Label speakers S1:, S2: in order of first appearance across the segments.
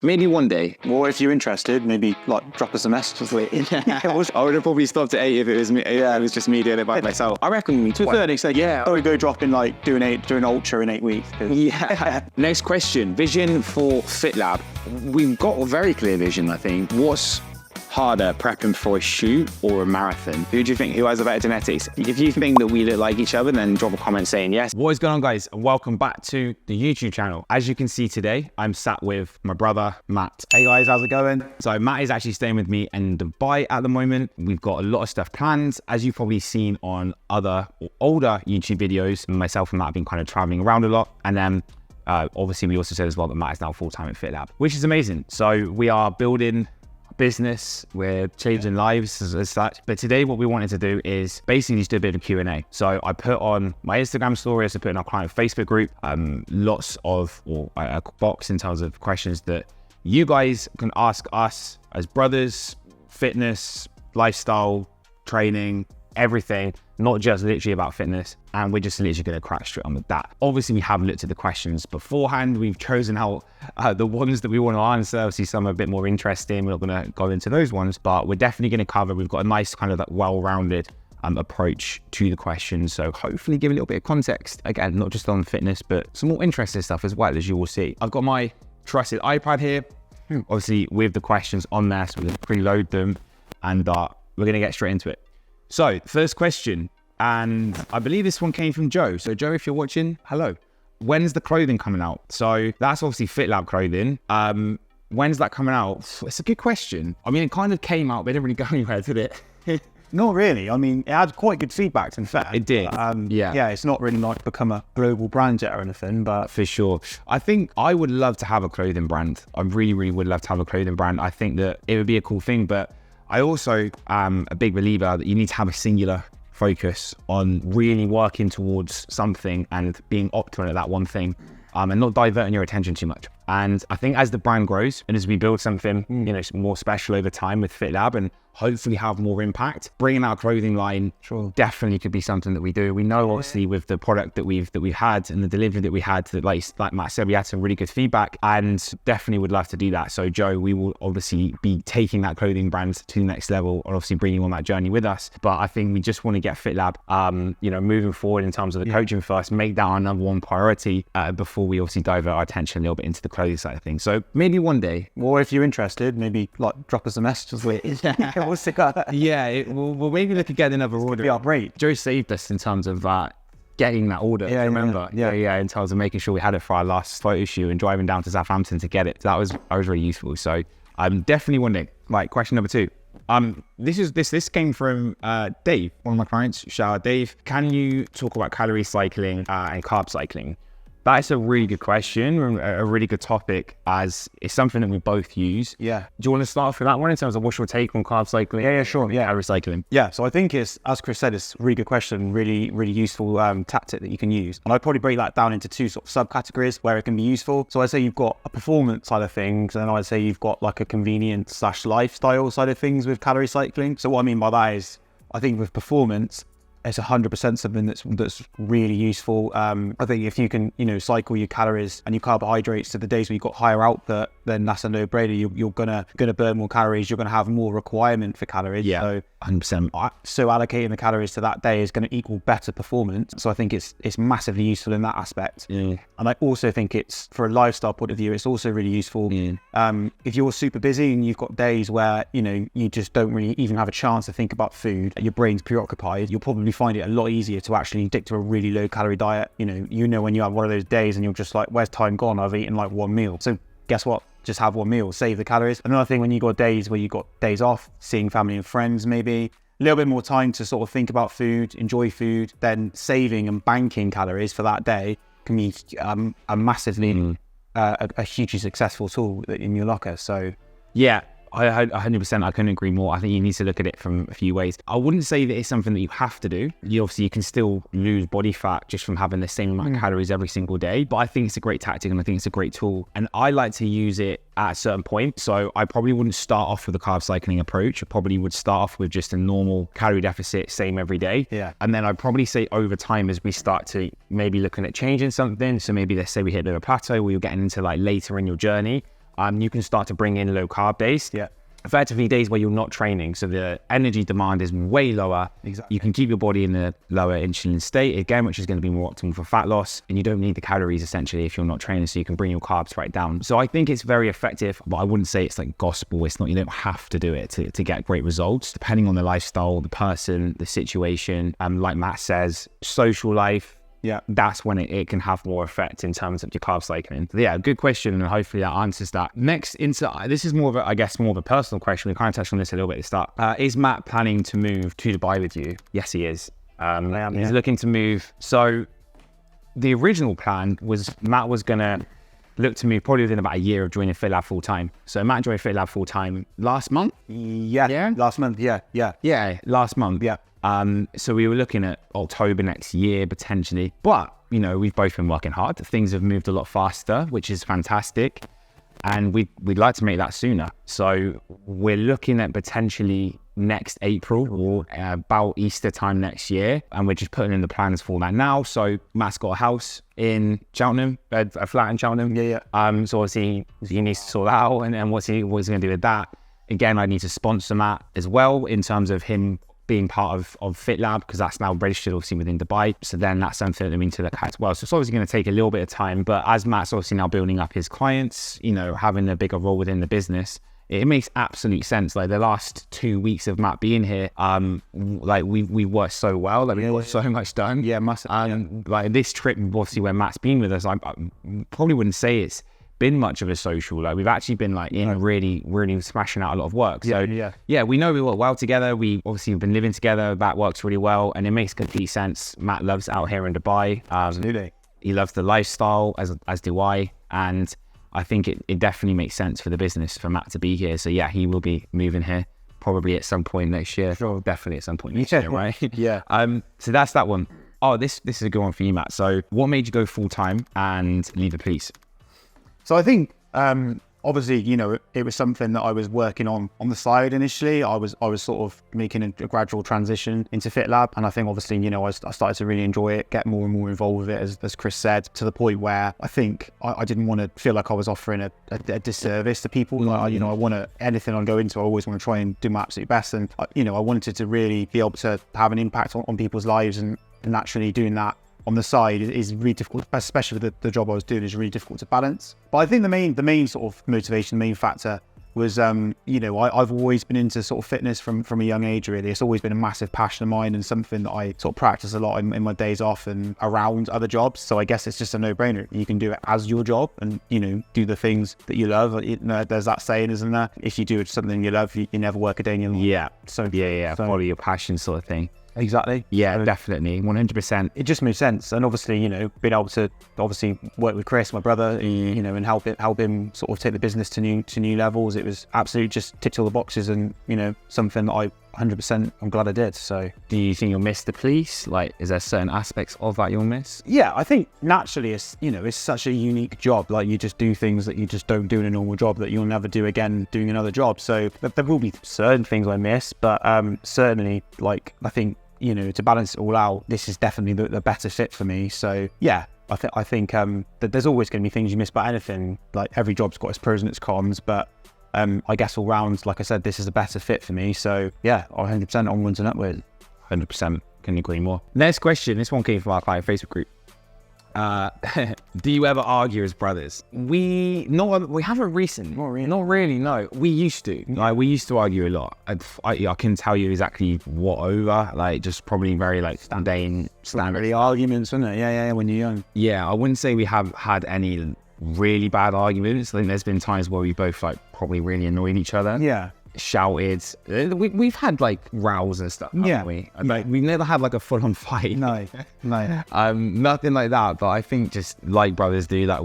S1: Maybe one day.
S2: Or if you're interested, maybe like drop us a message.
S1: I would have probably stopped at 8 if it was me. Yeah, it was just me doing it by myself. I reckon
S2: To a certain extent,
S1: yeah.
S2: I would go drop in like do an ultra in 8 weeks.
S1: Yeah. Next question. Vision for FitLab. We've got a very clear vision, I think. What's harder, prepping for a shoot or a marathon? Who do you think, who has the better genetics? If you think that we look like each other, then drop a comment saying yes.
S3: What is going on, guys? And welcome back to the YouTube channel. As you can see today, I'm sat with my brother, Matt.
S2: Hey guys, how's it going?
S3: So Matt is actually staying with me in Dubai at the moment. We've got a lot of stuff planned. As you've probably seen on other or older YouTube videos, myself and Matt have been kind of traveling around a lot. And then obviously we also said as well that Matt is now full-time at FitLab, which is amazing. So we are building business, we're changing lives as such. But today what we wanted to do is basically just do a bit of a Q&A. So I put on my Instagram stories, I put in our client Facebook group, lots of, or a box in terms of questions that you guys can ask us as brothers, fitness, lifestyle, training, everything, not just literally about fitness. And we're just literally going to crack straight on with that. Obviously, we have looked at the questions beforehand. We've chosen out the ones that we want to answer. Obviously, some are a bit more interesting. We're not going to go into those ones, but we're definitely going to cover. We've got a nice kind of that well-rounded approach to the questions. So hopefully give a little bit of context. Again, not just on fitness, but some more interesting stuff as well, as you will see. I've got my trusted iPad here, obviously with the questions on there. So we're going to preload them and we're going to get straight into it. So first question, and I believe this one came from Joe. So Joe, if you're watching, hello. When's the clothing coming out? So that's obviously FitLab clothing. When's that coming out? It's a good question. I mean, it kind of came out, but it didn't really go anywhere, did it?
S2: Not really. I mean, it had quite good feedback, in fact.
S3: It did.
S2: Yeah, it's not really like become a global brand yet or anything, but
S3: for sure. I think I would love to have a clothing brand. I really, really would love to have a clothing brand. I think that it would be a cool thing, but I also am a big believer that you need to have a singular focus on really working towards something and being optimal at that one thing, and not diverting your attention too much. And I think as the brand grows and as we build something, you know, more special over time with FitLab and hopefully have more impact, bringing our clothing line definitely could be something that we do. We know obviously with the product that we've had and the delivery that we had, that like Matt said, we had some really good feedback and definitely would love to do that. So Joe, we will obviously be taking that clothing brand to the next level and obviously bringing you on that journey with us. But I think we just want to get FitLab, you know, moving forward in terms of the coaching first, make that our number one priority before we obviously divert our attention a little bit into the clothing side of things. So maybe one day.
S2: Or if you're interested, maybe like drop us a message.
S3: Yeah, we'll maybe look at getting another order.
S2: Be our rate.
S3: Joe saved us in terms of getting that order.
S2: Yeah,
S3: remember? Yeah, in terms of making sure we had it for our last photo shoot and driving down to Southampton to get it. That was really useful. So definitely one day. Right, question number 2. This came from Dave, one of my clients. Shout out Dave. Can you talk about calorie cycling and carb cycling? That's a really good question, a really good topic, as it's something that we both use.
S2: Yeah.
S3: Do you want to start off with that one in terms of what's your take on carb cycling?
S2: Yeah, sure. Yeah.
S3: Calorie cycling.
S2: Yeah, so I think it's, as Chris said, it's a really good question, really, really useful tactic that you can use. And I'd probably break that down into 2 sort of subcategories where it can be useful. So I'd say you've got a performance side of things, and I'd say you've got like a convenience / lifestyle side of things with calorie cycling. So what I mean by that is, I think with performance, it's 100% something that's really useful. I think if you can, you know, cycle your calories and your carbohydrates to the days where you've got higher output, then that's a no-brainer. You're gonna burn more calories. You're gonna have more requirement for calories.
S3: Yeah,
S2: so
S3: 100%.
S2: So allocating the calories to that day is going to equal better performance. So I think it's massively useful in that aspect.
S3: Yeah.
S2: And I also think it's, for a lifestyle point of view, it's also really useful.
S3: Yeah.
S2: If you're super busy and you've got days where, you know, you just don't really even have a chance to think about food, your brain's preoccupied, you'll probably find it a lot easier to actually stick to a really low calorie diet. You know when you have one of those days and you're just like, where's time gone? I've eaten like one meal. So guess what? Just have one meal, save the calories. Another thing, when you got days where you got days off, seeing family and friends, maybe a little bit more time to sort of think about food, enjoy food, then saving and banking calories for that day can be a massively, a hugely successful tool in your locker. So
S3: yeah, I 100%, I couldn't agree more. I think you need to look at it from a few ways. I wouldn't say that it's something that you have to do. You can still lose body fat just from having the same amount of calories every single day. But I think it's a great tactic and I think it's a great tool. And I like to use it at a certain point. So I probably wouldn't start off with a carb cycling approach. I probably would start off with just a normal calorie deficit, same every day.
S2: Yeah.
S3: And then I'd probably say over time, as we start to maybe looking at changing something. So maybe let's say we hit a plateau where you're getting into like later in your journey, you can start to bring in low carb days.
S2: Yeah.
S3: Effectively days where you're not training, so the energy demand is way lower.
S2: Exactly.
S3: You can keep your body in the lower insulin state again, which is going to be more optimal for fat loss, and you don't need the calories essentially if you're not training, so you can bring your carbs right down. So I think it's very effective, but I wouldn't say it's like gospel. It's not, you don't have to do it to get great results, depending on the lifestyle, the person, the situation. Like Matt says, social life,
S2: Yeah.
S3: that's when it can have more effect in terms of your carb cycling. So yeah, good question, and hopefully that answers that. Next, this is more of a, I guess, more of a personal question. We kind of touched on this a little bit at the start. Is Matt planning to move to Dubai with you? Yes, he is. He's looking to move. So the original plan was Matt was going to look to move probably within about a year of joining FitLab full time. So Matt joined FitLab full time last month.
S2: Yeah. Last month. Yeah.
S3: Last month.
S2: Yeah.
S3: So we were looking at October next year potentially, but you know, we've both been working hard. Things have moved a lot faster, which is fantastic, and we'd like to make that sooner. So we're looking at potentially next April or about Easter time next year, and we're just putting in the plans for that now. So Matt's got a house in Cheltenham, a flat in Cheltenham.
S2: Yeah.
S3: So obviously he needs to sort that out, and what's he going to do with that? Again, I need to sponsor Matt as well in terms of him being part of FitLab, because that's now registered obviously within Dubai. So then that's something that we need to look at as well. So it's obviously going to take a little bit of time, but as Matt's obviously now building up his clients, you know, having a bigger role within the business, it makes absolute sense. Like the last 2 weeks of Matt being here, like we worked so well, like we got so much done.
S2: Yeah, massive.
S3: Like this trip, obviously where Matt's been with us, I probably wouldn't say it's been much of a social. Like we've actually been like really smashing out a lot of work. So yeah, we know we work well together. We obviously have been living together. That works really well, and it makes complete sense. Matt loves out here in Dubai.
S2: Absolutely.
S3: He loves the lifestyle, as do I, and I think it definitely makes sense for the business for Matt to be here. So yeah, he will be moving here probably at some point next year.
S2: Sure.
S3: Definitely at some point next year, right?
S2: Yeah.
S3: So that's that one. Oh, this is a good one for you, Matt. So what made you go full time and leave the police?
S2: So I think, obviously, you know, it was something that I was working on the side initially. I was sort of making a gradual transition into FitLab, and I think obviously, you know, I started to really enjoy it, get more and more involved with it, as Chris said, to the point where I think I didn't want to feel like I was offering a disservice to people. Like, you know, I want to, anything I go into, I always want to try and do my absolute best, and you know, I wanted to really be able to have an impact on people's lives, and naturally doing that on the side is really difficult, especially with the job I was doing, is really difficult to balance. But I think the main sort of motivation, the main factor was, you know, I've always been into sort of fitness from a young age, really. It's always been a massive passion of mine and something that I sort of practice a lot in my days off and around other jobs. So I guess it's just a no-brainer. You can do it as your job and, you know, do the things that you love. You know, there's that saying, isn't there? If you do something you love, you never work a day in your life.
S3: Yeah.
S2: So
S3: Follow your passion sort of thing.
S2: Exactly.
S3: Yeah, definitely. 100%.
S2: It just made sense. And obviously, you know, being able to obviously work with Chris, my brother, you know, and help him sort of take the business to new levels. It was absolutely just ticked all the boxes, and, you know, something that I 100% I'm glad I did. So
S3: do you think you'll miss the police? Like, is there certain aspects of that you'll miss?
S2: Yeah, I think naturally it's, you know, it's such a unique job. Like, you just do things that you just don't do in a normal job that you'll never do again doing another job. So there will be certain things I miss, but certainly, like, I think, you know, to balance it all out, this is definitely the better fit for me. So yeah, I think that there's always going to be things you miss about anything. Like, every job's got its pros and its cons, but I guess all round, like I said, this is a better fit for me. So yeah, 100% onwards and upwards.
S3: 100%. Can agree more. Next question. This one came from our client Facebook group. Do you ever argue as brothers? We haven't recently. Not really. No, we used to. Like, we used to argue a lot. I can tell you exactly what over. Like, just probably very like standard
S2: Arguments, isn't it? Yeah. When you're young.
S3: Yeah, I wouldn't say we have had any really bad arguments. I think there's been times where we both like probably really annoyed each other.
S2: Yeah.
S3: Shouted. We've had like rows and stuff, haven't we? Like, we've never had like a full-on fight.
S2: No.
S3: Nothing like that. But I think just like brothers do that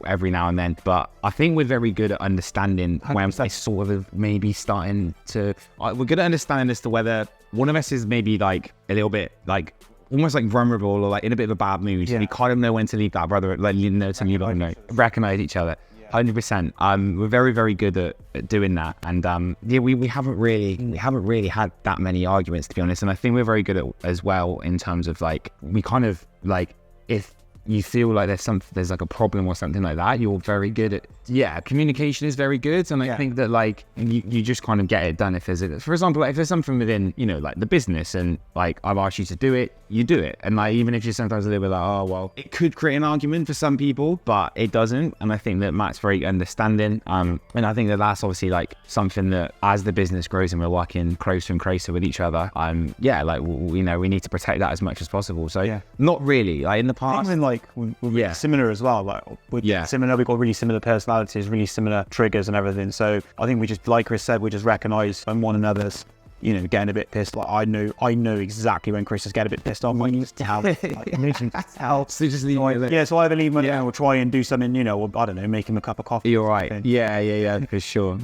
S3: every now and then. But I think we're very good at understanding 100%. When it's sort of maybe starting to. We're good at understanding as to whether one of us is maybe like a little bit like almost like vulnerable or like in a bit of a bad mood. Yeah. We kind of know when to leave that brother, like, you know, to recognize each other. 100%. We're very, very good at doing that, and yeah, we haven't really had that many arguments, to be honest. And I think we're very good at as well in terms of like, we kind of like, if you feel like there's like a problem or something like that, you're very good at, communication is very good. And I think that like you just kind of get it done. If for example, like if there's something within, like the business and like I've asked you to do it, you do it. And like, even if you're sometimes a little bit like, oh, well, it could create an argument for some people, but it doesn't. And I think that Matt's very understanding. And I think that that's obviously like something that as the business grows and we're working closer and closer with each other, like, we need to protect that as much as possible. So not really, like in the past.
S2: Even like we're really similar as well. Like we're similar. We've got really similar personalities, really similar triggers and everything. So I think we just, like Chris said, we just recognise when one another's, getting a bit pissed. Like I know exactly when Chris is getting a bit pissed off. I can just tell. Tell.
S3: So just leave it.
S2: So either leave him or try and do something, or I don't know, make him a cup of coffee.
S3: You're right. Yeah, for sure.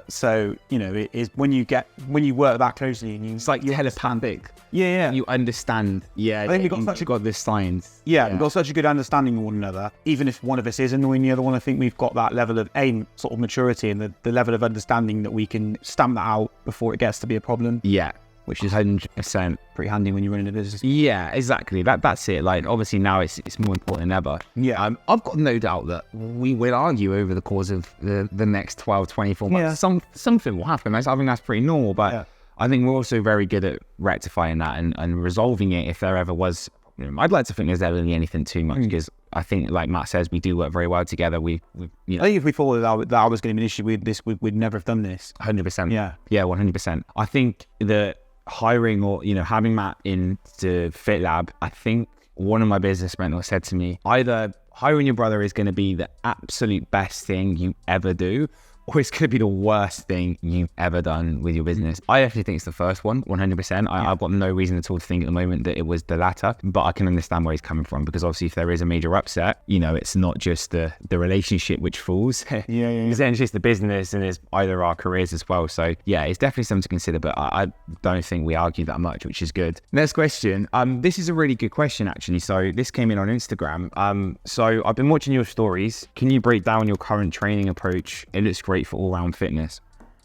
S2: So it is when you work that closely and
S3: it's like telepathic.
S2: Yeah.
S3: You understand. Yeah.
S2: I think we've got
S3: this science.
S2: Yeah, we've got such a good understanding of one another. Even if one of us is annoying the other one, I think we've got that level of sort of maturity and the level of understanding that we can stamp that out before it gets to be a problem.
S3: Yeah. Which is 100%
S2: pretty handy when you're running a business.
S3: Yeah, exactly. That's it. Like obviously now it's more important than ever.
S2: Yeah.
S3: I've got no doubt that we will argue over the course of the next 12, 24 months. Yeah. Something will happen. I think that's pretty normal, but I think we're also very good at rectifying that and resolving it if there ever was. I'd like to think there's never really anything too much because I think, like Matt says, we do work very well together. I think if we thought that was going to be an issue with this, we'd never have done this. 100%.
S2: Yeah,
S3: 100%. I think that hiring or having Matt into FitLab, I think one of my business mentors said to me, either hiring your brother is going to be the absolute best thing you ever do, or it's going to be the worst thing you've ever done with your business. I actually think it's the first one, 100%. I've got no reason at all to think at the moment that it was the latter, but I can understand where he's coming from because obviously if there is a major upset, it's not just the relationship which falls. Essentially it's the business and it's either our careers as well. So it's definitely something to consider, but I don't think we argue that much, which is good. Next question. This is a really good question actually. So this came in on Instagram. So I've been watching your stories. Can you break down your current training approach? It looks great for all-round fitness.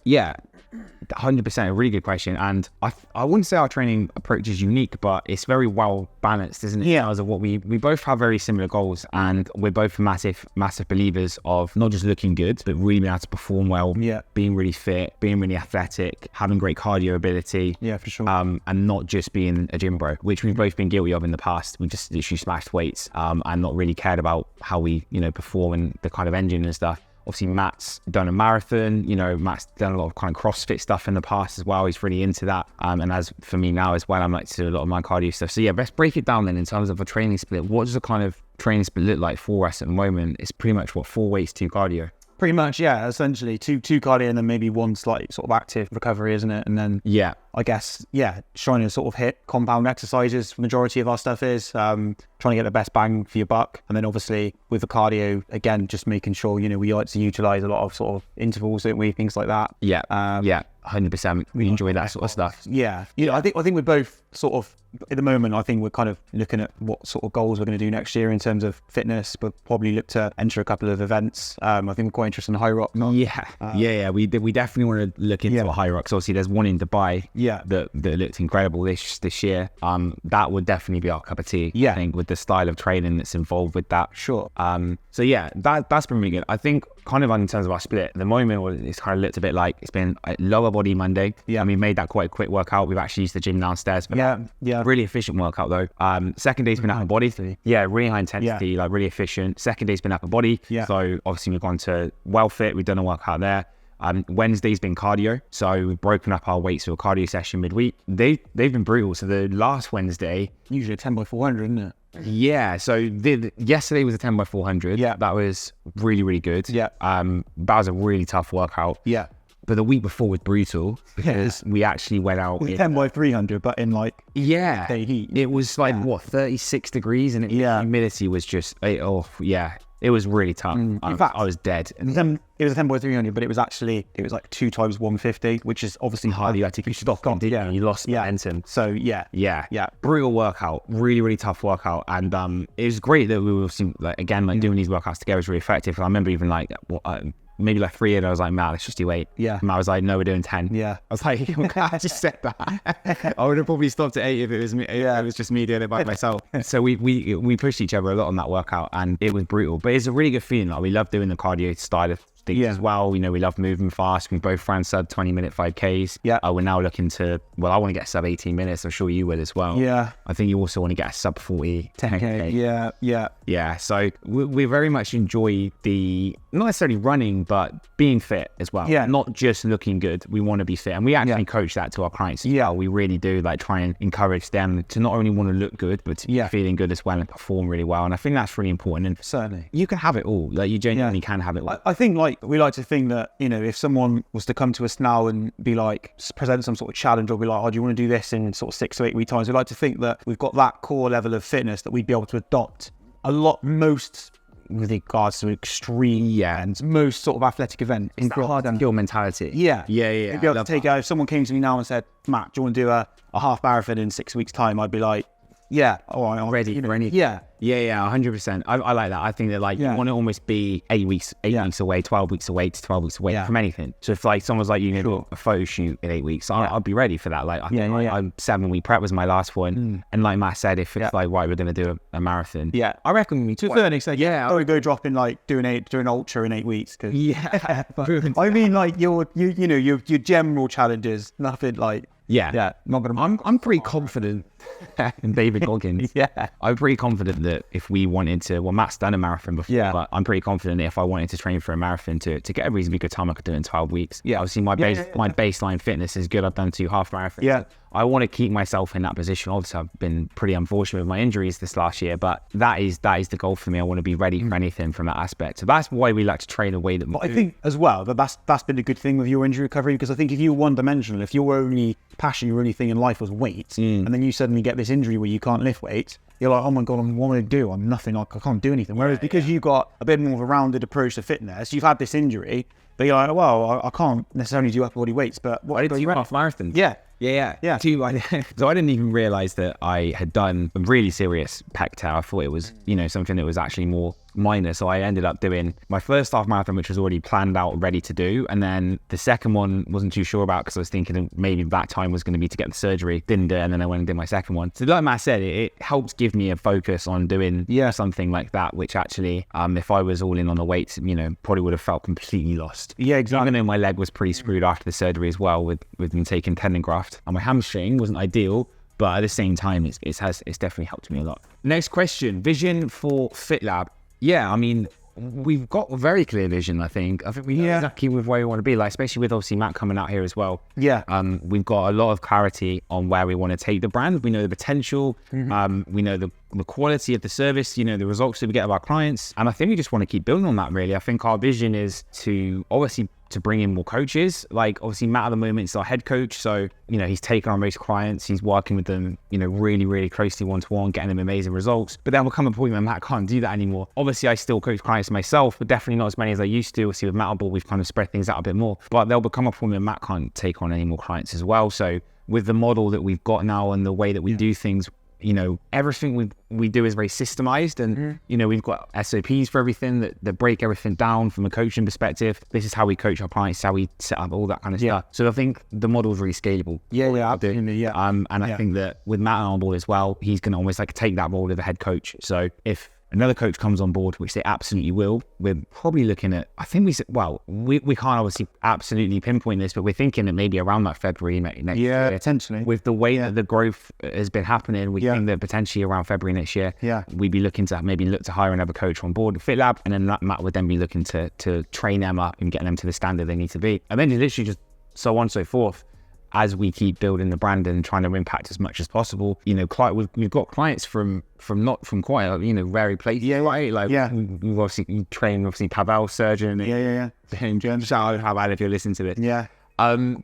S3: 100%, a really good question. And I wouldn't say our training approach is unique, but it's very well balanced, isn't it?
S2: Yeah.
S3: As of what we both have very similar goals, and we're both massive believers of not just looking good, but really being able to perform well, being really fit, being really athletic, having great cardio ability.
S2: Yeah, for sure.
S3: And not just being a gym bro, which we've both been guilty of in the past. We just literally smashed weights and not really cared about how we, perform and the kind of engine and stuff. Obviously, Matt's done a marathon, Matt's done a lot of kind of CrossFit stuff in the past as well. He's really into that. And as for me now as well, I'm like to do a lot of my cardio stuff. So let's break it down then in terms of a training split. What does the kind of training split look like for us at the moment? It's pretty much 4 weights, 2 cardio.
S2: Pretty much, essentially 2 cardio and then maybe 1 slight sort of active recovery, isn't it? And then I guess trying to sort of hit compound exercises. Majority of our stuff is trying to get the best bang for your buck, and then obviously with the cardio again, just making sure we like to utilize a lot of sort of intervals, don't we? Things like that.
S3: 100%. We enjoy that sort of stuff.
S2: I think we're both sort of at the moment. I think we're kind of looking at what sort of goals we're going to do next year in terms of fitness, but probably look to enter a couple of events. I think we're quite interested in high rock.
S3: We definitely want to look into a high rocks. Obviously, there's one in Dubai. That looked incredible this year. That would definitely be our cup of tea. I think with the style of training that's involved with that.
S2: Sure.
S3: That's been really good. I think kind of in terms of our split at the moment, it's kind of looked a bit like it's been a lower body Monday. And we made that quite a quick workout. We've actually used the gym downstairs. Really efficient workout though. Second day's been upper body. Really high intensity, like really efficient. Second day's been upper body. So obviously we've gone to WellFit. We've done a workout there. Wednesday's been cardio, so we've broken up our weights to a cardio session midweek. They've been brutal. So the last Wednesday,
S2: usually a 10x400, isn't it?
S3: So yesterday was a 10x400. That was really, really good. That was a really tough workout. But the week before was brutal because we actually went out
S2: with 10x300, but in like day heat.
S3: It was like 36 degrees, and the humidity was just it was really tough. In fact, I was dead.
S2: It was a 10x300, but it was like 2 times 150, which is obviously high.
S3: You had to stop on, didn't you? You lost momentum.
S2: So
S3: brutal workout, really, really tough workout, and it was great that we were doing these workouts together. Was really effective. I remember even maybe like 3 in, I was like, Matt, let's just do 8.
S2: Yeah.
S3: And Matt was like, no, we're doing 10.
S2: Yeah.
S3: I was like, I'm glad I just said that. I would have probably stopped at 8 if it was me. If it was just me doing it by myself. So we pushed each other a lot on that workout, and it was brutal. But it's a really good feeling. Like, we love doing the cardio style of things as well. You know, we love moving fast. We both ran sub 20-minute 5Ks.
S2: Yeah.
S3: We're now looking to, well, I want to get sub 18 minutes. I'm sure you will as well.
S2: Yeah.
S3: I think you also want to get a sub 40 10K.
S2: Yeah. Yeah.
S3: Yeah, so we very much enjoy the, not necessarily running, but being fit as well.
S2: Yeah.
S3: Not just looking good. We want to be fit. And we actually coach that to our clients as well. We really do, like, try and encourage them to not only want to look good, but to be feeling good as well and perform really well. And I think that's really important. And
S2: certainly,
S3: you can have it all. Like, you genuinely can have it all.
S2: I think, like, we like to think that, you know, if someone was to come to us now and be like, present some sort of challenge, or be like, oh, do you want to do this in sort of 6 to 8 week times? We like to think that we've got that core level of fitness that we'd be able to adopt a lot, most with regards to extreme and most sort of athletic event.
S3: It's that hard skill mentality.
S2: Yeah.
S3: You'd
S2: be able to take out, if someone came to me now and said, Matt, do you want to do a half marathon in 6 weeks time? I'd be like, yeah, all right, I'm
S3: ready for anything.
S2: Yeah.
S3: Yeah, 100%. I like that. I think that, like, you want to almost be 8 weeks away, 12 weeks away to 12 weeks away from anything. So if, like, someone's like, you need a photo shoot in 8 weeks, I'll be ready for that. Like, I think I'm 7-week prep was my last one. And like Matt said, if it's like, right, we're going to do a marathon.
S2: Yeah.
S3: I reckon
S2: to a certain extent. Yeah. I would go dropping, like, doing ultra in 8 weeks. Cause, but, I mean, like, your general challenges, nothing like.
S3: Yeah.
S2: Not gonna.
S3: I'm pretty confident in David Goggins. I'm pretty confident that if we wanted to, well, Matt's done a marathon before, but I'm pretty confident that if I wanted to train for a marathon to get a reasonably good time, I could do it in 12 weeks. Yeah. Obviously, my baseline fitness is good. I've done 2 half marathons.
S2: Yeah.
S3: I want to keep myself in that position. Obviously, I've been pretty unfortunate with my injuries this last year, but that is the goal for me. I want to be ready for anything from that aspect. So that's why we like to train the way that we do.
S2: I think as well that's been a good thing with your injury recovery, because I think if you're one-dimensional, if your only passion, your only thing in life was weight, and then you suddenly get this injury where you can't lift weights, you're like, oh my God, what am I do? I'm nothing. I can't do anything. Whereas because you've got a bit more of a rounded approach to fitness, you've had this injury, but you're like, well, I can't necessarily do upper body weights, but what
S3: I did 2 half marathons.
S2: Yeah.
S3: So I didn't even realize that I had done a really serious pec tear. I thought it was, something that was actually more minor. So I ended up doing my first half marathon, which was already planned out, ready to do. And then the second one wasn't too sure about, because I was thinking maybe that time was going to be to get the surgery. Didn't do it. And then I went and did my second one. So like Matt said, it helps give me a focus on doing something like that, which actually, if I was all in on the weights, probably would have felt completely lost.
S2: Yeah, exactly.
S3: Even though my leg was pretty screwed after the surgery as well, with me taking tendon graft, and my hamstring wasn't ideal, but at the same time, it's definitely helped me a lot.
S1: Next question, vision for FitLab.
S3: Yeah, I mean, we've got a very clear vision, I think. I think we know exactly with where we want to be, like, especially with obviously Matt coming out here as well.
S2: Yeah.
S3: We've got a lot of clarity on where we want to take the brand. We know the potential. We know the quality of the service, the results that we get of our clients. And I think we just want to keep building on that, really. I think our vision is to obviously to bring in more coaches. Like, obviously Matt at the moment is our head coach, so he's taken on most clients, he's working with them really, really closely one-to-one, getting them amazing results. But then we'll come a point where Matt can't do that anymore. Obviously I still coach clients myself, but definitely not as many as I used to. Obviously with Matt on board, we've kind of spread things out a bit more, but there'll become a point where Matt can't take on any more clients as well. So with the model that we've got now and the way that we do things, everything we do is very systemized, and we've got SOPs for everything that break everything down from a coaching perspective. This is how we coach our clients, how we set up all that kind of stuff. So I think the model is really scalable.
S2: Absolutely.
S3: I think that with Matt on board as well, he's going to almost like take that role of a head coach. So if another coach comes on board, which they absolutely will, we're probably looking at, I think we can't obviously absolutely pinpoint this, but we're thinking that maybe around that February next year.
S2: Potentially.
S3: With the way that the growth has been happening, we think that potentially around February next year, we'd be looking to maybe look to hire another coach on board at FitLab, and then Matt would then be looking to train them up and get them to the standard they need to be. And then literally just so on and so forth. As we keep building the brand and trying to impact as much as possible, we've got clients from quite a varied places. We've obviously trained Pavel, surgeon. Shout out Pavel if you're listening to this.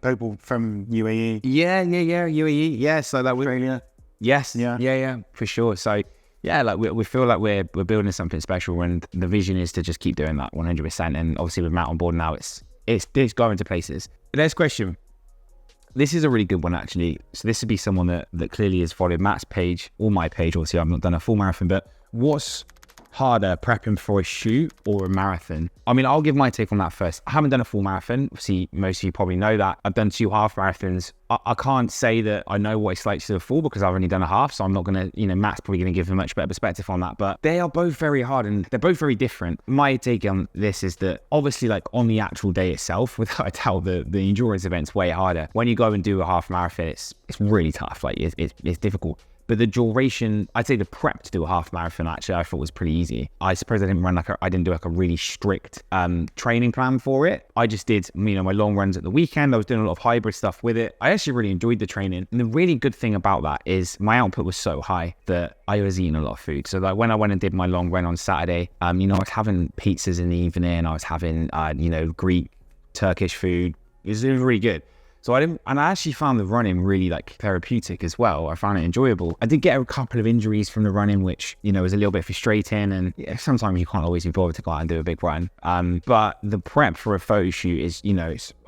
S2: People from UAE.
S3: UAE. Yeah, so that was
S2: Australia.
S3: Yes. Yeah, for sure. So we feel like we're building something special, and the vision is to just keep doing that 100%. And obviously with Matt on board now, it's going to places. Next question. This is a really good one, actually. So this would be someone that clearly has followed Matt's page or my page. Obviously, I've not done a full marathon, but what's harder, prepping for a shoot or a marathon? I mean, I'll give my take on that first. I haven't done a full marathon. Obviously, most of you probably know that. I've done 2 half marathons. I can't say that I know what it's like to do a full because I've only done a half, so I'm not going to, Matt's probably going to give a much better perspective on that. But they are both very hard and they're both very different. My take on this is that obviously, like on the actual day itself, without a doubt, the endurance event's way harder. When you go and do a half marathon, it's really tough. Like it's difficult. But the duration, I'd say the prep to do a half marathon, actually, I thought was pretty easy. I suppose I didn't do a really strict training plan for it. I just did, my long runs at the weekend. I was doing a lot of hybrid stuff with it. I actually really enjoyed the training. And the really good thing about that is my output was so high that I was eating a lot of food. So like when I went and did my long run on Saturday, I was having pizzas in the evening. I was having, Greek, Turkish food. It was really good. So I actually found the running really like therapeutic as well. I found it enjoyable. I did get a couple of injuries from the running, which, was a little bit frustrating. And sometimes you can't always be bothered to go out and do a big run. But the prep for a photo shoot is,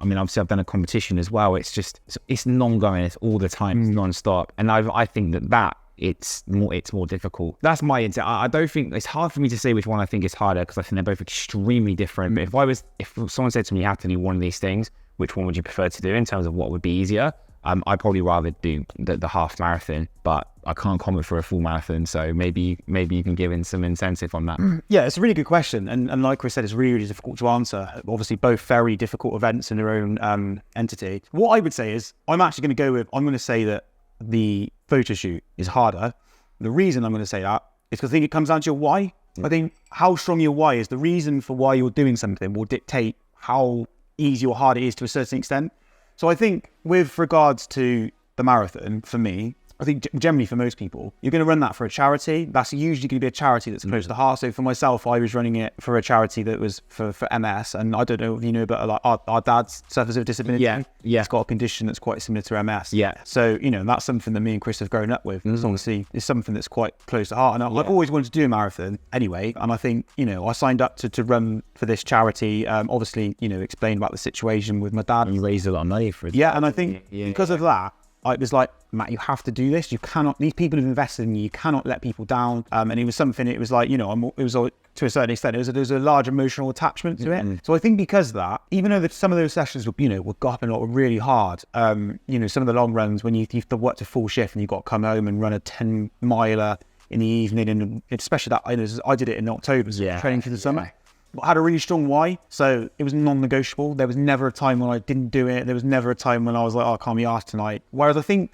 S3: obviously I've done a competition as well. It's non-going. It's all the time. It's non-stop. And I think that it's more difficult. That's my intent. I don't think it's hard for me to say which one I think is harder because I think they're both extremely different. But if someone said to me, you have to do one of these things, which one would you prefer to do in terms of what would be easier? I'd probably rather do the half marathon, but I can't comment for a full marathon. So maybe you can give in some incentive on that.
S2: Yeah, it's a really good question. And like Chris said, it's really, really difficult to answer. Obviously, both very difficult events in their own entity. What I would say is I'm going to say that the photo shoot is harder. The reason I'm going to say that is because I think it comes down to your why. I think how strong your why is, the reason for why you're doing something will dictate how easy or hard it is to a certain extent. So I think with regards to the marathon, for me, I think generally for most people, you're going to run that for a charity. That's usually going to be a charity that's close to the heart. So for myself, I was running it for a charity that was for MS. And I don't know if you know, but like our dad suffers with disability.
S3: Yeah.
S2: He's got a condition that's quite similar to MS.
S3: Yeah.
S2: So, that's something that me and Chris have grown up with. It's obviously it's something that's quite close to heart. And I've always wanted to do a marathon anyway. And I think, I signed up to run for this charity. Obviously, explained about the situation with my dad.
S3: And you raised a lot of money for it.
S2: Yeah. And I think because of that, I was like, Matt, you have to do this. You cannot, these people have invested in you. You cannot let people down. And it was something, it was like, it was to a certain extent, there was a large emotional attachment to it. So I think because of that, even though some of those sessions were, were gopping a lot really hard, some of the long runs when you have to work to full shift and you've got to come home and run a 10 miler in the evening. And especially that, I did it in October, so training for the summer. But I had a really strong why, so it was non-negotiable. There was never a time when I didn't do it. There was never a time when I was like, I can't be asked tonight. Whereas I think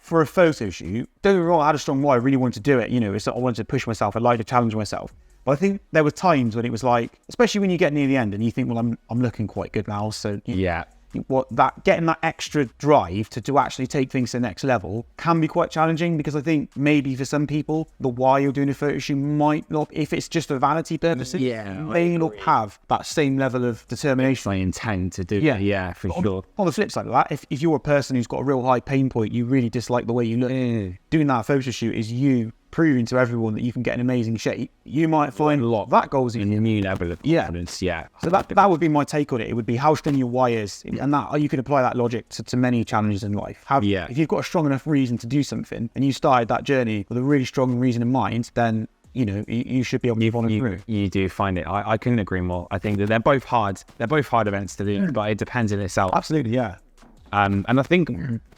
S2: for a photo shoot, don't get me wrong, I had a strong why. I really wanted to do it. I wanted to push myself. I'd like to challenge myself. But I think there were times when it was like, especially when you get near the end and you think, well, I'm looking quite good now. So getting that extra drive to actually take things to the next level can be quite challenging, because I think maybe for some people the why you're doing a photo shoot might not, if it's just for vanity purposes, may not have that same level of determination.
S3: I intend to do it, for sure.
S2: On the flip side of that, if you're a person who's got a real high pain point, you really dislike the way you look, doing that photo shoot is you proving to everyone that you can get in amazing shape. You might find a lot of that goes in
S3: a new level of confidence.
S2: So that would be my take on it. It would be how strong your why is, and that you could apply that logic to many challenges in life. If you've got a strong enough reason to do something and you started that journey with a really strong reason in mind, then you should be able to follow through.
S3: You do find it. I couldn't agree more. I think that they're both hard. They're both hard events to do, but it depends in itself.
S2: Absolutely, yeah.
S3: And I think,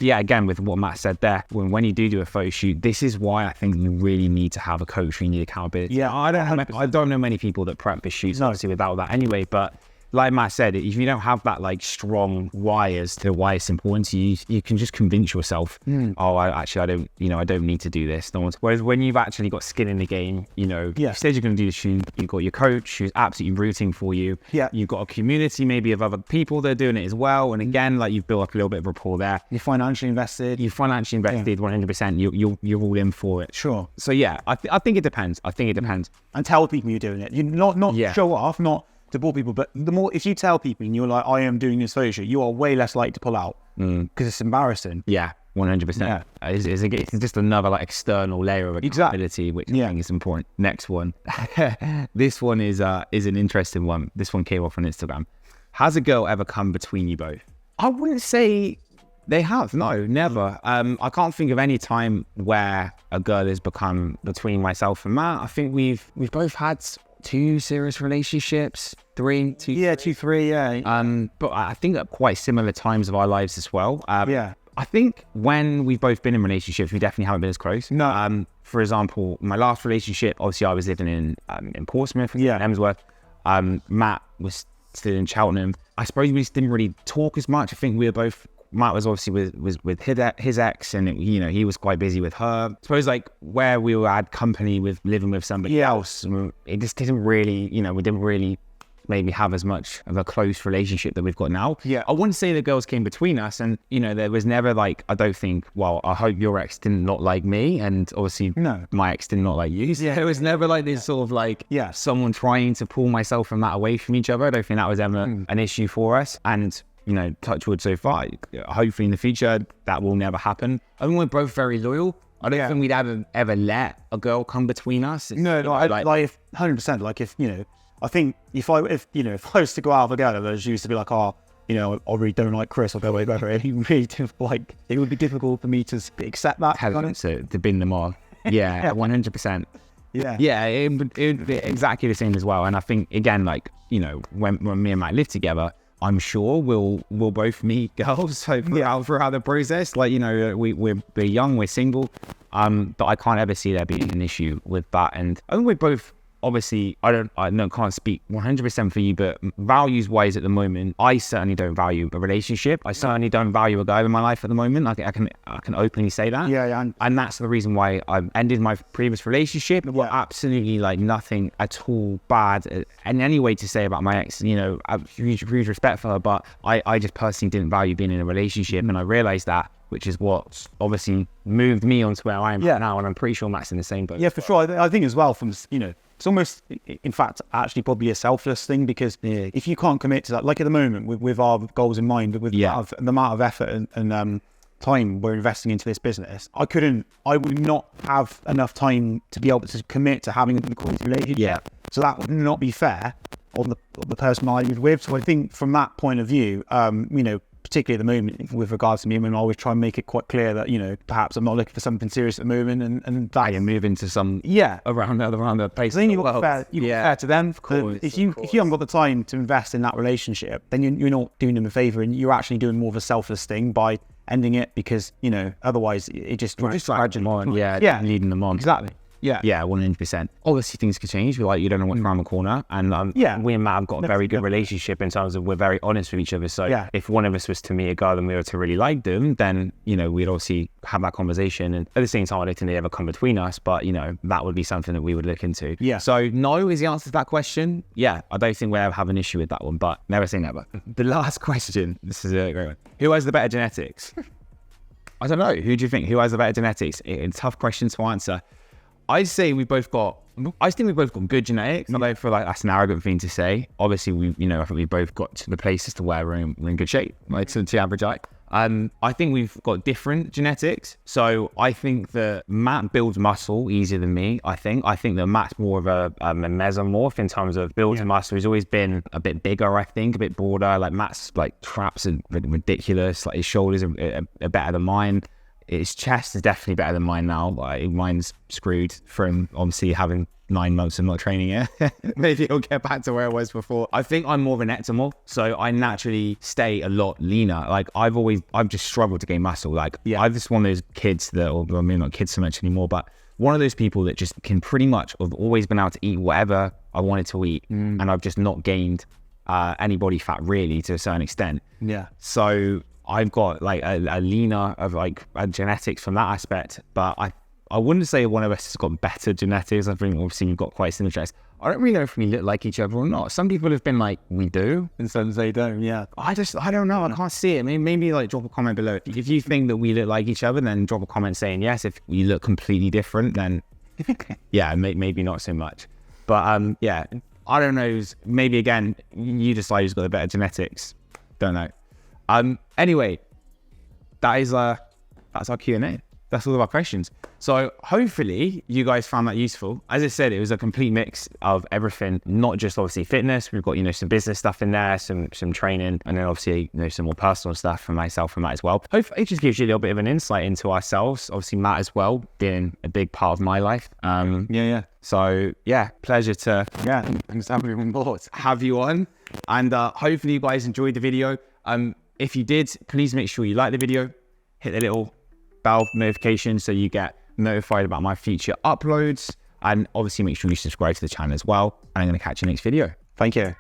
S3: again, with what Matt said there, when you do a photo shoot, this is why I think you really need to have a coach. You need accountability.
S2: Yeah,
S3: I don't know many people that prep for shoots, obviously, without that anyway. But like Matt said, if you don't have that like strong why as to why it's important to you, you can just convince yourself, I don't need to do this. Whereas when you've actually got skin in the game, you said you're going to do the shoot, you've got your coach who's absolutely rooting for you. Yeah. You've got a community maybe of other people that are doing it as well. And again, like you've built up a little bit of rapport there.
S2: You're financially invested.
S3: 100%. You're all in for it.
S2: Sure.
S3: So yeah, I think it depends.
S2: And tell people you're doing it. You not show off, not to bore people, but the more, if you tell people and you're like, I am doing this photo shoot, you are way less likely to pull out because it's embarrassing.
S3: Yeah, 100%. Yeah. It's just another like external layer of accountability, which I think is important. Next one. This one is an interesting one. This one came off on Instagram. Has a girl ever come between you both? I wouldn't say They have, no, never. I can't think of any time where a girl has become between myself and Matt. I think we've both had 2 serious relationships, 3, 2.
S2: Yeah, 2, 3, yeah.
S3: But I think at quite similar times of our lives as well.
S2: Yeah.
S3: I think when we've both been in relationships, we definitely haven't been as close.
S2: No.
S3: For example, my last relationship, obviously I was living in Portsmouth,
S2: Yeah.
S3: Emsworth. Matt was still in Cheltenham. I suppose we just didn't really talk as much. I think we were both, Matt was obviously with his ex, and he was quite busy with her. I suppose like where we had company with living with somebody else, it just didn't really, we didn't really maybe have as much of a close relationship that we've got now.
S2: Yeah.
S3: I wouldn't say the girls came between us, and there was never like, I don't think, well, I hope your ex did not like me, and obviously my ex did not like you. So it was never like this sort of like someone trying to pull myself and Matt away from each other. I don't think that was ever an issue for us, and touch wood so far. Hopefully in the future that will never happen. I think we're both very loyal. I don't think we'd ever let a girl come between us.
S2: No, like 100%. Like if I think if I was to go out with a girl that used to be like, I really don't like Chris or whatever, it would be difficult for me to accept that.
S3: To bin them on. Yeah, 100%. Yeah, it would be exactly the same as well. And I think again, like when me and Matt live together, I'm sure we'll both meet girls throughout the process. Like we're young, we're single, but I can't ever see there being an issue with that. And I think we're both, obviously, can't speak 100% for you, but values wise at the moment, I certainly don't value a relationship. I certainly don't value a guy in my life at the moment. I can openly say that.
S2: Yeah.
S3: And that's the reason why I ended my previous relationship. It was absolutely like nothing at all bad in any way to say about my ex. I have huge respect for her, but I just personally didn't value being in a relationship, and I realized that, which is what obviously moved me onto where I am now, and I'm pretty sure Matt's in the same boat.
S2: Yeah, for sure. I think as well from it's almost, in fact, actually probably a selfless thing, because if you can't commit to that, like at the moment with our goals in mind, with the amount of effort and time we're investing into this business, I would not have enough time to be able to commit to having a quality relationship.
S3: Yeah.
S2: So that would not be fair on the person I live with. So I think from that point of view, particularly at the moment with regards to me, I always try and make it quite clear that perhaps I'm not looking for something serious at the moment, and that
S3: you move into some around the place.
S2: So then you've got fair to them. Of course, if you haven't got the time to invest in that relationship, then you're not doing them a favour, and you're actually doing more of a selfless thing by ending it, because otherwise it just
S3: drags them on. Leading them on.
S2: Exactly. Yeah,
S3: 100%. Obviously, things could change. You don't know what's around the corner, and we and Matt have got a very good relationship in terms of we're very honest with each other. So if one of us was to meet a girl and we were to really like them, then we'd obviously have that conversation. And at the same time, I don't think they ever come between us, but that would be something that we would look into. Yeah. So no is the answer to that question. Yeah, I don't think we ever have an issue with that one, but never say never. The last question. This is a great one. Who has the better genetics? I don't know. Who do you think? Who has the better genetics? It's a tough question to answer. I think we both got good genetics. I don't feel like that's an arrogant thing to say. Obviously, I think we both got to the places to where we're in good shape, like to the average eye. I think we've got different genetics. So I think that Matt builds muscle easier than me. I think that Matt's more of a mesomorph in terms of building muscle. He's always been a bit bigger, I think, a bit broader. Like Matt's like traps are ridiculous. Like his shoulders are better than mine. His chest is definitely better than mine now. Like mine's screwed from obviously having 9 months of not training it. Maybe it'll get back to where it was before. I think I'm more of an ectomorph, so I naturally stay a lot leaner. Like I've just struggled to gain muscle. Like I'm just one of those kids that, or I mean not kids so much anymore, but one of those people that just can pretty much have always been able to eat whatever I wanted to eat, and I've just not gained any body fat really to a certain extent. Yeah. So I've got like a leaner of like genetics from that aspect, but I wouldn't say one of us has got better genetics. I think obviously we've got quite similar genetics. I don't really know if we look like each other or not. Some people have been like, we do, and some say don't. Yeah. I don't know. I can't see it. Maybe like drop a comment below. If you think that we look like each other, then drop a comment saying yes. If we look completely different, then yeah, maybe not so much. But I don't know. Maybe again, you decide who's got the better genetics. Don't know. Anyway, that's our Q&A. that's all of our questions. So hopefully you guys found that useful. As I said, it was a complete mix of everything, not just obviously fitness. We've got, you know, some business stuff in there, some training, and then obviously, you know, some more personal stuff for myself and Matt as well. Hopefully it just gives you a little bit of an insight into ourselves. Obviously Matt as well, being a big part of my life. So yeah, pleasure to
S2: thanks for having me on board.
S3: have you on, and hopefully you guys enjoyed the video. If you did, please make sure you like the video, hit the little bell notification so you get notified about my future uploads, and obviously make sure you subscribe to the channel as well. And I'm going to catch you next video.
S2: Thank you.